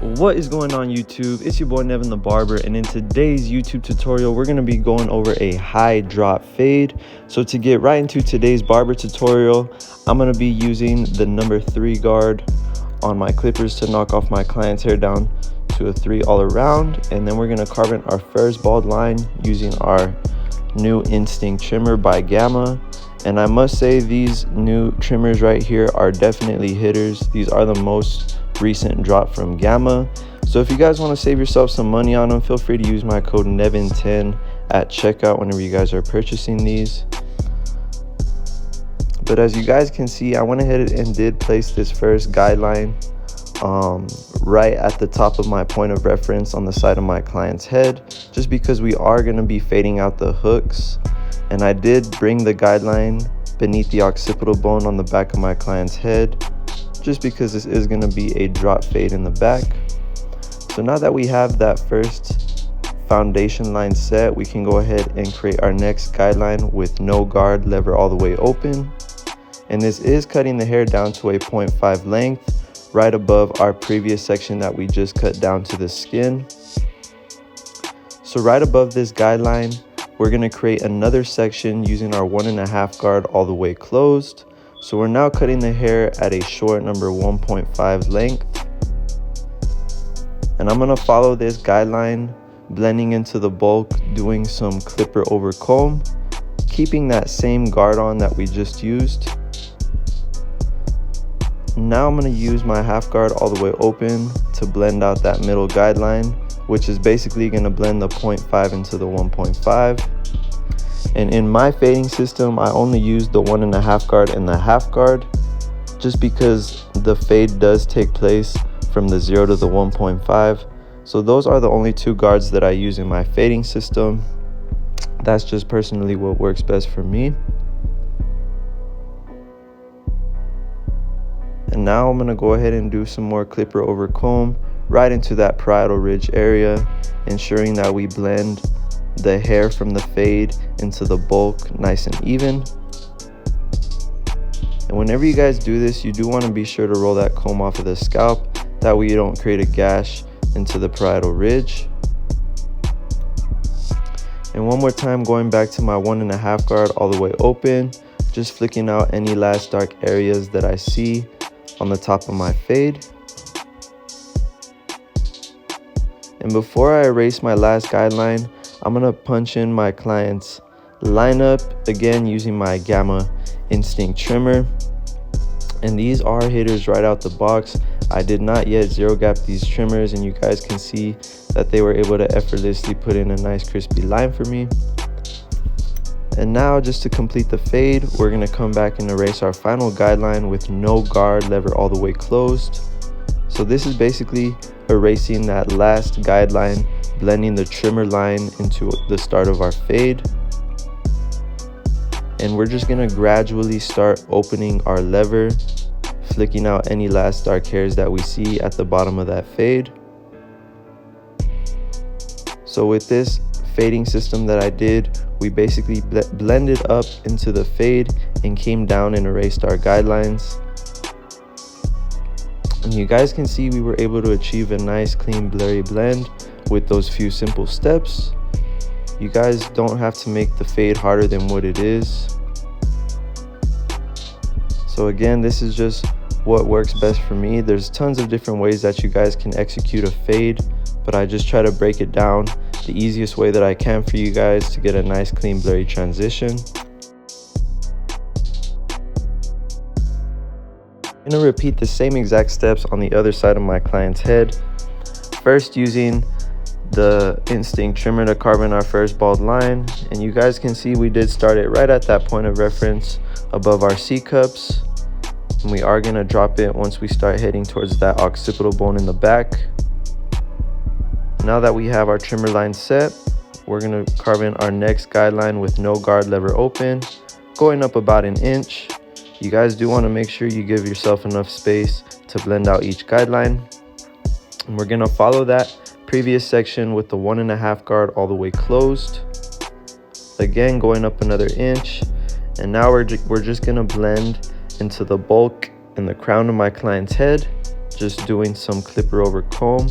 What is going on YouTube? It's your boy NevinTheBarber, and in today's YouTube tutorial we're going to be going over a high drop fade. So to get right into today's barber tutorial, I'm going to be using the number 3 guard on my clippers to knock off my client's hair down to a 3 all around, and then we're going to carve in our first bald line using our new Instinct trimmer by Gamma. And I must say, these new trimmers right here are definitely hitters. These are the most recent drop from Gamma. So if you guys want to save yourself some money on them, feel free to use my code NEVIN10 at checkout whenever you guys are purchasing these. But as you guys can see, I went ahead and did place this first guideline right at the top of my point of reference on the side of my client's head, just because we are going to be fading out the hooks. And I did bring the guideline beneath the occipital bone on the back of my client's head, just because this is going to be a drop fade in the back. So now that we have that first foundation line set, we can go ahead and create our next guideline with no guard, lever all the way open. And this is cutting the hair down to a 0.5 length, right above our previous section that we just cut down to the skin. So right above this guideline, we're going to create another section using our 1.5 guard all the way closed. So we're now cutting the hair at a short number 1.5 length. And I'm going to follow this guideline, blending into the bulk, doing some clipper over comb, keeping that same guard on that we just used. Now I'm going to use my half guard all the way open to blend out that middle guideline, which is basically going to blend the 0.5 into the 1.5. And in my fading system, I only use the 1.5 guard and the half guard, just because the fade does take place from the 0 to the 1.5. So those are the only 2 guards that I use in my fading system. That's just personally what works best for me. And now I'm going to go ahead and do some more clipper over comb right into that parietal ridge area, ensuring that we blend the hair from the fade into the bulk nice and even. And whenever you guys do this, you do want to be sure to roll that comb off of the scalp, that way you don't create a gash into the parietal ridge. And one more time, going back to my 1.5 guard all the way open, just flicking out any last dark areas that I see on the top of my fade. And before I erase my last guideline, I'm going to punch in my client's lineup, again using my Gamma Instinct trimmer. And these are hitters right out the box. I did not yet zero gap these trimmers, and you guys can see that they were able to effortlessly put in a nice crispy line for me. And now, just to complete the fade, we're going to come back and erase our final guideline with no guard, lever all the way closed. So this is basically erasing that last guideline, blending the trimmer line into the start of our fade. And we're just going to gradually start opening our lever, flicking out any last dark hairs that we see at the bottom of that fade. So with this fading system that I did, we basically blended up into the fade and came down and erased our guidelines. And you guys can see we were able to achieve a nice clean blurry blend with those few simple steps. You guys don't have to make the fade harder than what it is. So again, this is just what works best for me. There's tons of different ways that you guys can execute a fade, but I just try to break it down the easiest way that I can for you guys to get a nice clean blurry transition. I'm going to repeat the same exact steps on the other side of my client's head. First, using the Instinct trimmer to carve in our first bald line, and you guys can see we did start it right at that point of reference above our C cups, and we are going to drop it once we start heading towards that occipital bone in the back. Now that we have our trimmer line set, we're going to carve in our next guideline with no guard, lever open, going up about 1 inch. You guys do want to make sure you give yourself enough space to blend out each guideline. And we're going to follow that previous section with the 1.5 guard all the way closed, again going up another 1 inch. And now we're just going to blend into the bulk and the crown of my client's head, just doing some clipper over comb,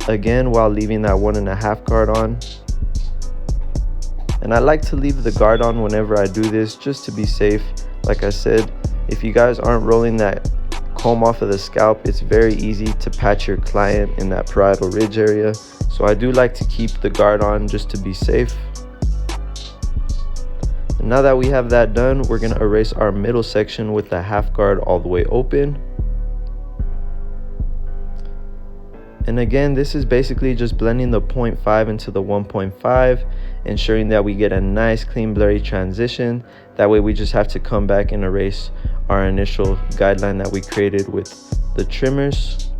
again while leaving that 1.5 guard on. And I like to leave the guard on whenever I do this, just to be safe. Like I said, if you guys aren't rolling that comb off of the scalp, it's very easy to patch your client in that parietal ridge area. So I do like to keep the guard on just to be safe. And now that we have that done, we're going to erase our middle section with the half guard all the way open. And again, this is basically just blending the 0.5 into the 1.5, ensuring that we get a nice clean blurry transition. That way we just have to come back and erase our initial guideline that we created with the trimmers.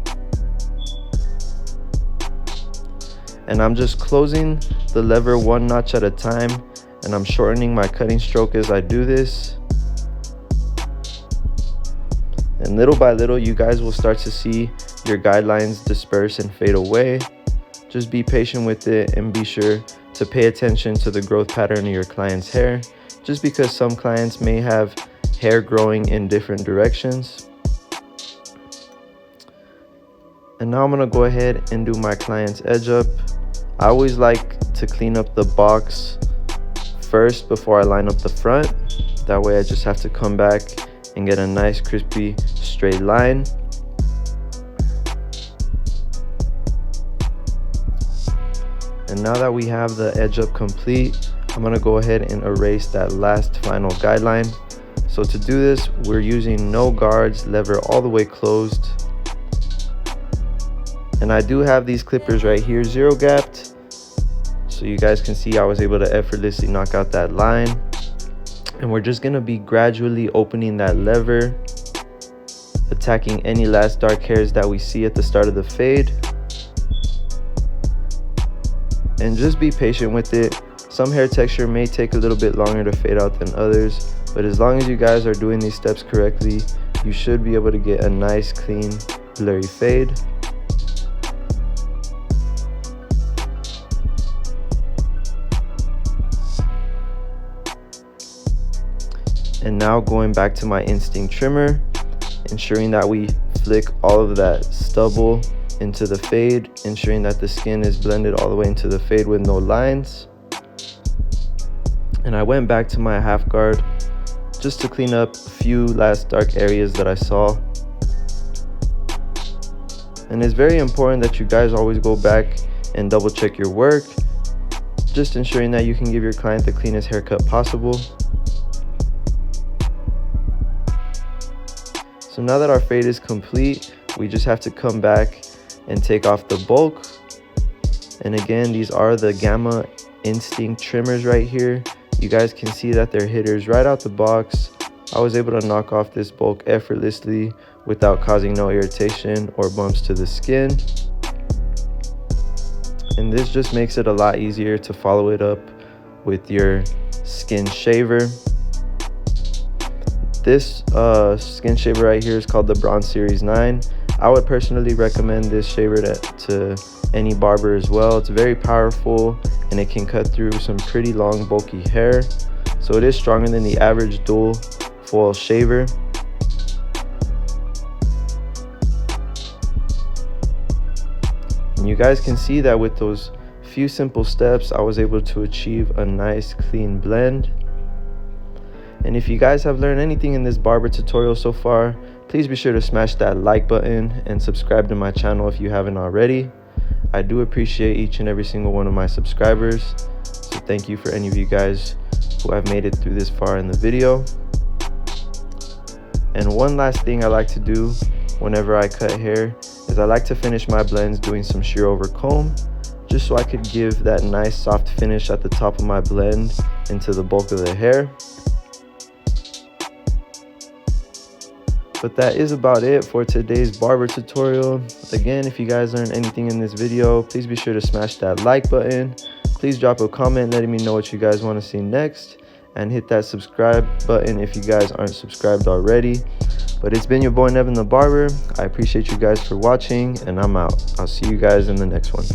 And I'm just closing the lever 1 notch at a time, and I'm shortening my cutting stroke as I do this. And little by little, you guys will start to see your guidelines disperse and fade away. Just be patient with it and be sure to pay attention to the growth pattern of your client's hair, just because some clients may have hair growing in different directions. And now I'm going to go ahead and do my client's edge up. I always like to clean up the box first before I line up the front. That way I just have to come back and get a nice crispy straight line. And now that we have the edge up complete, I'm going to go ahead and erase that last final guideline. So to do this, we're using no guards, lever all the way closed. And I do have these clippers right here zero gapped, so you guys can see I was able to effortlessly knock out that line. And we're just going to be gradually opening that lever, attacking any last dark hairs that we see at the start of the fade. And just be patient with it. Some hair texture may take a little bit longer to fade out than others, but as long as you guys are doing these steps correctly, you should be able to get a nice clean blurry fade. And now going back to my instinct trimmer, ensuring that we flick all of that stubble into the fade, ensuring that the skin is blended all the way into the fade with no lines. And I went back to my half guard just to clean up a few last dark areas that I saw. And it's very important that you guys always go back and double check your work, just ensuring that you can give your client the cleanest haircut possible. So now that our fade is complete, we just have to come back and take off the bulk. And again, these are the Gamma Instinct trimmers right here. You guys can see that they're hitters right out the box. I was able to knock off this bulk effortlessly without causing no irritation or bumps to the skin. And this just makes it a lot easier to follow it up with your skin shaver. This skin shaver right here is called the Bronze Series 9. I would personally recommend this shaver to any barber as well. It's very powerful and it can cut through some pretty long bulky hair. So it is stronger than the average dual foil shaver. And you guys can see that with those few simple steps, I was able to achieve a nice clean blend. And if you guys have learned anything in this barber tutorial so far, please be sure to smash that like button and subscribe to my channel if you haven't already. I do appreciate each and every single one of my subscribers. So thank you for any of you guys who have made it through this far in the video. And one last thing I like to do whenever I cut hair is I like to finish my blends doing some shear over comb, just so I could give that nice soft finish at the top of my blend into the bulk of the hair. But that is about it for today's barber tutorial. Again, if you guys learned anything in this video, please be sure to smash that like button. Please drop a comment letting me know what you guys want to see next, and hit that subscribe button if you guys aren't subscribed already. But it's been your boy Nevin the Barber. I appreciate you guys for watching, and I'm out. I'll see you guys in the next one.